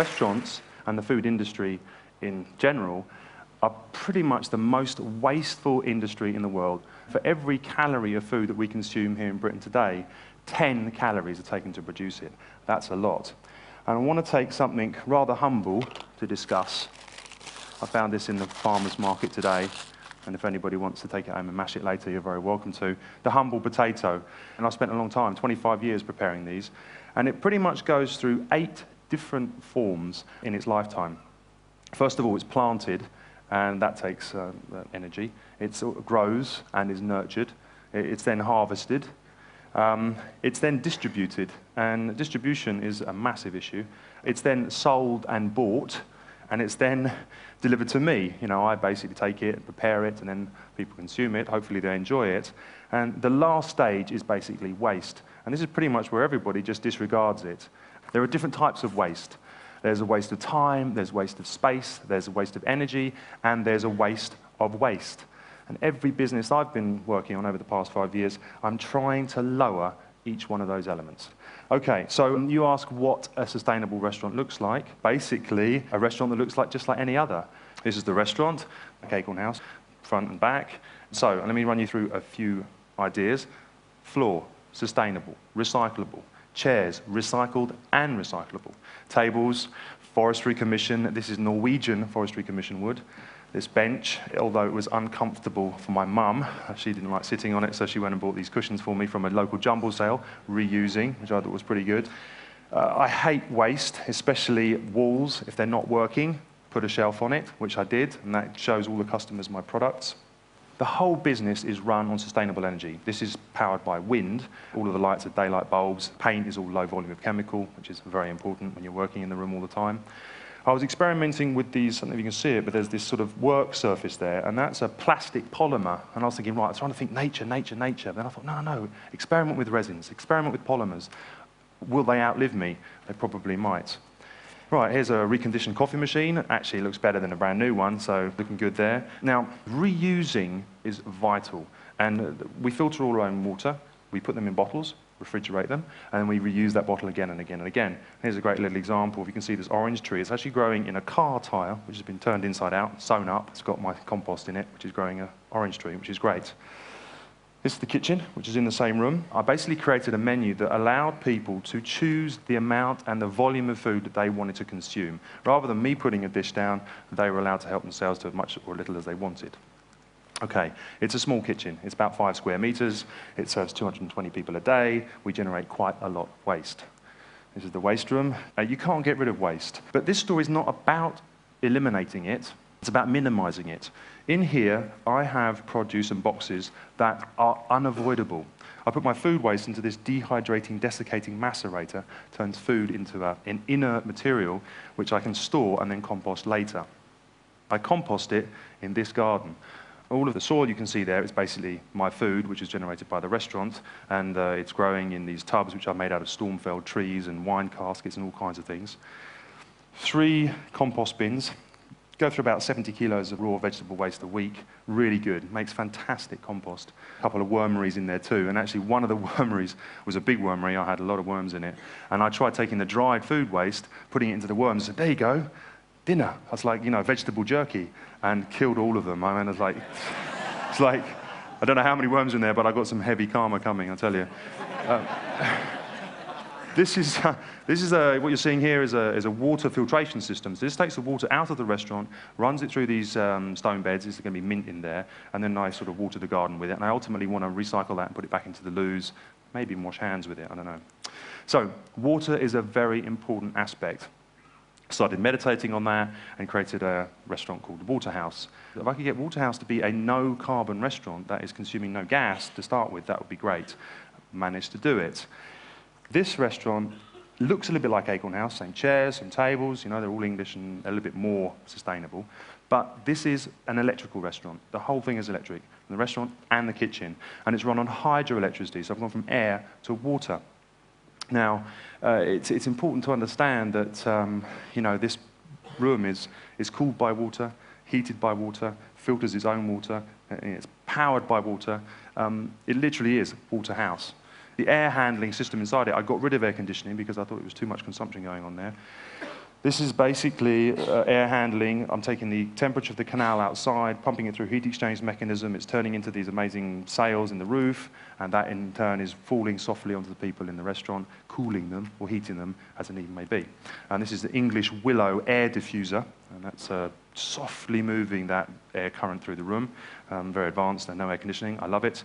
Restaurants and the food industry in general are pretty much the most wasteful industry in the world. For every calorie of food that we consume here in Britain today, 10 calories are taken to produce it. That's a lot. And I want to take something rather humble to discuss. I found this in the farmer's market today, and if anybody wants to take it home and mash it later, you're very welcome to. The humble potato. And I spent a long time, 25 years preparing these, and it pretty much goes through 8 different forms in its lifetime. First of all, it's planted, and that takes energy. It grows and is nurtured. It's then harvested. It's then distributed, and distribution is a massive issue. It's then sold and bought, and it's then delivered to me. You know, I basically take it, prepare it, and then people consume it. Hopefully they enjoy it. And the last stage is basically waste. And this is pretty much where everybody just disregards it. There are different types of waste. There's a waste of time, there's waste of space, there's a waste of energy, and there's a waste of waste. And every business I've been working on over the past 5 years, I'm trying to lower each one of those elements. Okay, so you ask what a sustainable restaurant looks like. Basically, a restaurant that looks like just like any other. This is the restaurant, like Acorn House, front and back. So let me run you through a few ideas. Floor, sustainable, recyclable. Chairs, recycled and recyclable. Tables, Forestry Commission. This is Norwegian Forestry Commission wood. This bench, although it was uncomfortable for my mum, she didn't like sitting on it, so she went and bought these cushions for me from a local jumble sale, reusing, which I thought was pretty good. I hate waste, especially walls. If they're not working, put a shelf on it, which I did, and that shows all the customers my products. The whole business is run on sustainable energy. This is powered by wind. All of the lights are daylight bulbs. Paint is all low volume of chemical, which is very important when you're working in the room all the time. I was experimenting with these, I don't know if you can see it, but there's this sort of work surface there, and that's a plastic polymer. And I was thinking, right, I was trying to think nature. But then I thought, no, experiment with resins, experiment with polymers. Will they outlive me? They probably might. Right, here's a reconditioned coffee machine. Actually, it looks better than a brand new one, so looking good there. Now, reusing is vital. And we filter all our own water. We put them in bottles, refrigerate them, and then we reuse that bottle again and again and again. Here's a great little example. If you can see this orange tree, it's actually growing in a car tyre, which has been turned inside out, sewn up. It's got my compost in it, which is growing an orange tree, which is great. This is the kitchen, which is in the same room. I basically created a menu that allowed people to choose the amount and the volume of food that they wanted to consume. Rather than me putting a dish down, they were allowed to help themselves to as much or little as they wanted. Okay, it's a small kitchen. It's about 5 square meters. It serves 220 people a day. We generate quite a lot of waste. This is the waste room. You can't get rid of waste. But this story is not about eliminating it. It's about minimizing it. In here, I have produce and boxes that are unavoidable. I put my food waste into this dehydrating, desiccating macerator, turns food into an inert material, which I can store and then compost later. I compost it in this garden. All of the soil you can see there is basically my food, which is generated by the restaurant, and it's growing in these tubs, which are made out of storm-felled trees and wine caskets and all kinds of things. 3 compost bins. Go through about 70 kilos of raw vegetable waste a week. Really good. Makes fantastic compost. A couple of wormeries in there too. And actually one of the wormeries was a big wormery. I had a lot of worms in it. And I tried taking the dried food waste, putting it into the worms, and said, there you go, dinner. I was like, vegetable jerky, and killed all of them. I mean, it's like, I don't know how many worms in there, but I got some heavy karma coming, I'll tell you. This is what you're seeing here is a water filtration system. So this takes the water out of the restaurant, runs it through these stone beds. There's going to be mint in there, and then I sort of water the garden with it. And I ultimately want to recycle that and put it back into the loos, maybe wash hands with it, I don't know. So water is a very important aspect. Started meditating on that and created a restaurant called Waterhouse. If I could get Waterhouse to be a no-carbon restaurant that is consuming no gas to start with, that would be great. Managed to do it. This restaurant looks a little bit like Acorn House, same chairs, same tables, they're all English and a little bit more sustainable. But this is an electrical restaurant. The whole thing is electric, the restaurant and the kitchen. And it's run on hydroelectricity, so I've gone from air to water. Now, it's important to understand that, this room is cooled by water, heated by water, filters its own water, it's powered by water. It literally is Waterhouse. The air handling system inside it, I got rid of air conditioning because I thought it was too much consumption going on there. This is basically air handling. I'm taking the temperature of the canal outside, pumping it through a heat exchange mechanism. It's turning into these amazing sails in the roof, and that in turn is falling softly onto the people in the restaurant, cooling them or heating them as the need may be. And this is the English Willow air diffuser, and that's softly moving that air current through the room. Very advanced and no air conditioning. I love it.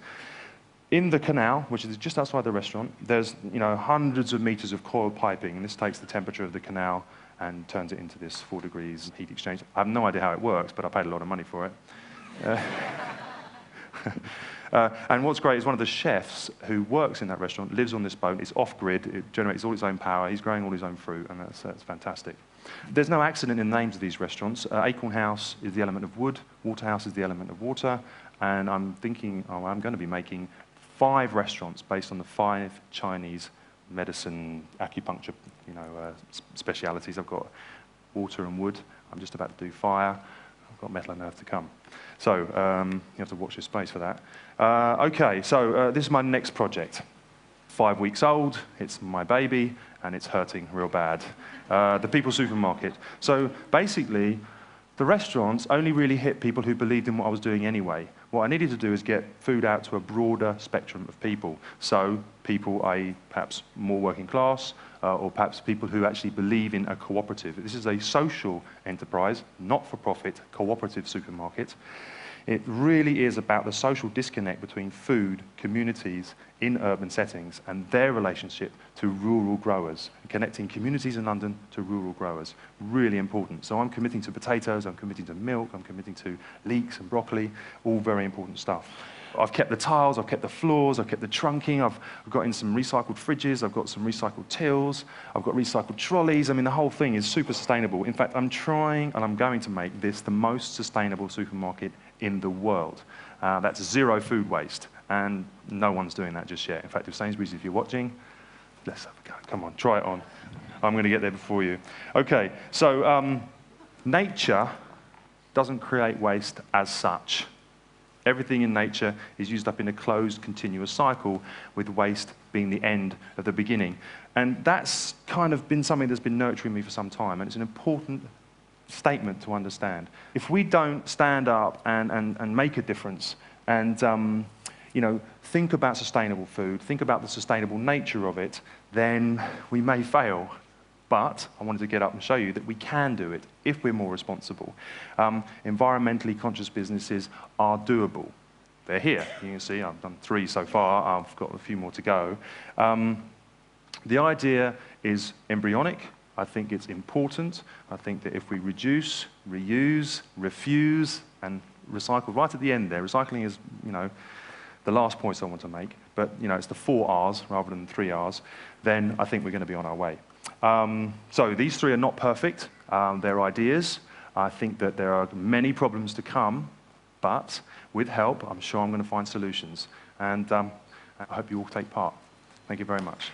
In the canal, which is just outside the restaurant, there's hundreds of meters of coiled piping, and this takes the temperature of the canal and turns it into this 4 degrees heat exchange. I have no idea how it works, but I paid a lot of money for it. And what's great is one of the chefs who works in that restaurant lives on this boat. It's off-grid. It generates all its own power. He's growing all his own fruit, and that's fantastic. There's no accident in the names of these restaurants. Acorn House is the element of wood. Waterhouse is the element of water. And I'm thinking, I'm going to be making 5 restaurants based on the 5 Chinese medicine, acupuncture, specialities. I've got water and wood. I'm just about to do fire. I've got metal and earth to come. So you have to watch your space for that. Okay, so this is my next project. 5 weeks old, it's my baby, and it's hurting real bad. The People Supermarket. So basically, the restaurants only really hit people who believed in what I was doing anyway. What I needed to do is get food out to a broader spectrum of people. So people, i.e. perhaps more working class, or perhaps people who actually believe in a cooperative. This is a social enterprise, not-for-profit, cooperative supermarket. It really is about the social disconnect between food, communities in urban settings, and their relationship to rural growers, connecting communities in London to rural growers. Really important. So I'm committing to potatoes, I'm committing to milk, I'm committing to leeks and broccoli, all very important stuff. I've kept the tiles, I've kept the floors, I've kept the trunking, I've got in some recycled fridges, I've got some recycled tills, I've got recycled trolleys. I mean, the whole thing is super sustainable. In fact, I'm trying, and I'm going to make this the most sustainable supermarket in the world. That's 0 food waste, and no one's doing that just yet. In fact, if Sainsbury's, if you're watching, let's have a go. Come on, try it on. I'm going to get there before you. Okay, so nature doesn't create waste as such. Everything in nature is used up in a closed, continuous cycle, with waste being the end of the beginning. And that's kind of been something that's been nurturing me for some time, and it's an important statement to understand. If we don't stand up and make a difference and think about sustainable food, think about the sustainable nature of it, then we may fail. But I wanted to get up and show you that we can do it if we're more responsible. Environmentally conscious businesses are doable. They're here. You can see I've done 3 so far. I've got a few more to go. The idea is embryonic. I think it's important. I think that if we reduce, reuse, refuse, and recycle right at the end there, recycling is, the last point I want to make, but, it's the 4 R's rather than 3 R's, then I think we're going to be on our way. So these 3 are not perfect. They're ideas. I think that there are many problems to come, but with help, I'm sure I'm going to find solutions. And I hope you all take part. Thank you very much.